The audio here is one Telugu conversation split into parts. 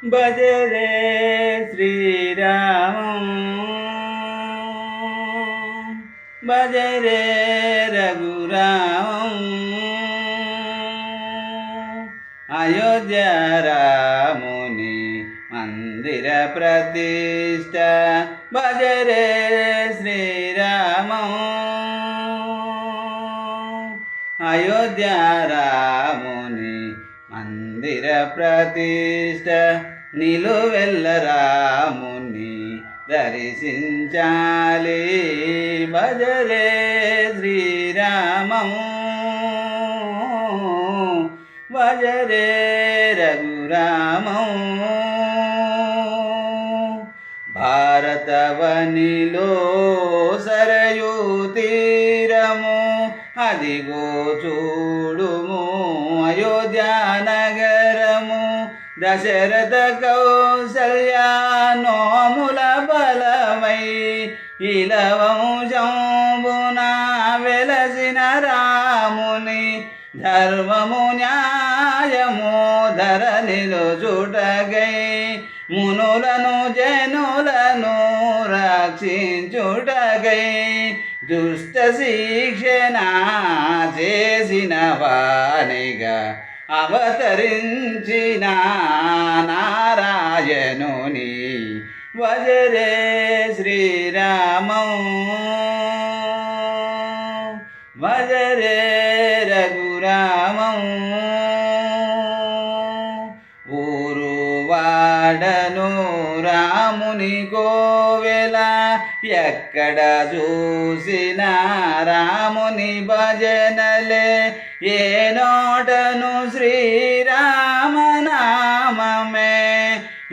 భజరే శ్రీరామం భజరే రఘురామం అయోధ్య రాముని మందిర ప్రతిష్ట భజరే శ్రీరామం అయోధ్య రాముని మందిర ప్రతిష్ట నిలువెల్ల రాముని దర్శించాలి భజరే శ్రీరామం భజరే రఘురామం భారతవనిలో సరయూ తీరము అదిగో చూడుము అయోధ్య నగరము దశరథ కౌసల్య నోముల బలమై ఇలవంశంబున వెలసిన రాముని ధర్మము న్యాయము ధరణిలో చుటగై మునులను జనులను రక్షించుటగై దుష్ట శిక్షణ చేసిన వానిగా అవతరించిన నారాయణుని భజరే శ్రీరామం భజరే రఘురామం ఊరు వాడను రాముని కోవెల ఎక్కడ చూసిన రాముని భజనలే ఏ నోటను శ్రీరామనామమే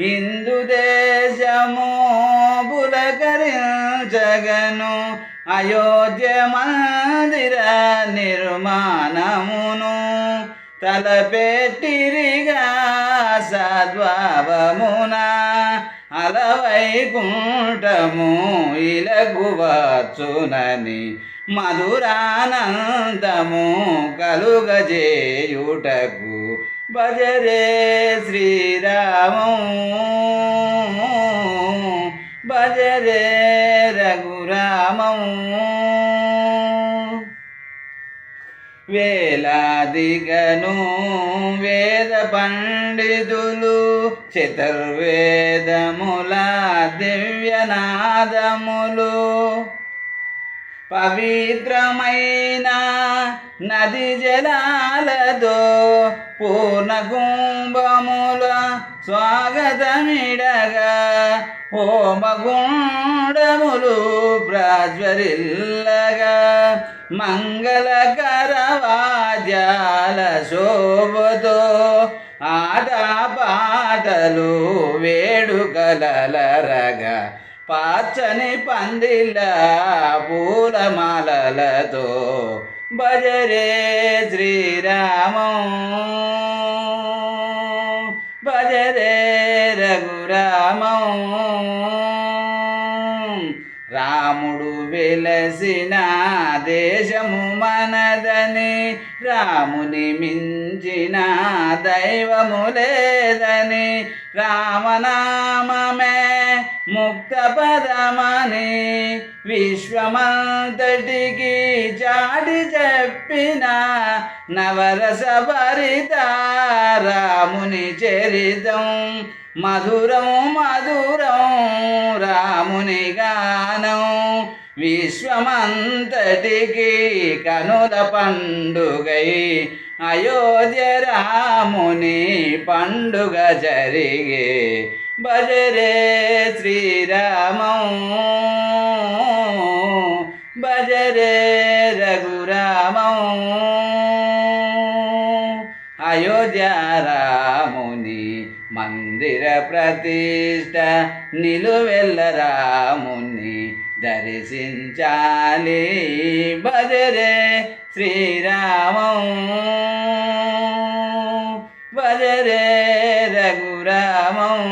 హిందూ దేశము పులకరించగను అయోధ్య మందిర నిర్మాణమును తలపెట్టిరిగా సద్భావమున అలవైకుంఠము ఇలగువచ్చునని మధురానందము కలుగజేయుటకు భజరే శ్రీరామం భజరే రఘురామం వేలాదిగను వేద పండితులు చతుర్వేదముల దివ్యనాదములు పవిత్రమైన నది జలాలతో పూర్ణ కుంభముల స్వాగతమిడగా హోమగుండములు ప్రజ్వరిల్లగా మంగళకర వాద్యాల శోభతో ఆట పాటలు వేడుకలరగా పచ్చని పందిళ్ళ పూలమాలలతో భజరే శ్రీరామం భజరే రఘురామం రాముడు వెలసిన దేశము మనదని రాముని మించిన దైవము లేదని రామనామమే ముక్త పదమని విశ్వమంతటికి చాటి చెప్పిన నవరస భరిత రాముని చరితం మధురం మధురం రాముని గానం విశ్వమంతటికి కనుల పండుగై అయోధ్య రాముని పండుగ జరిగే భజరే శ్రీరామం భజరే రఘురామం అయోధ్య రాముని మందిర ప్రతిష్ట నిలువెల్ల రాముని దర్శించాలి భజరే శ్రీరామం భజరే రఘురామం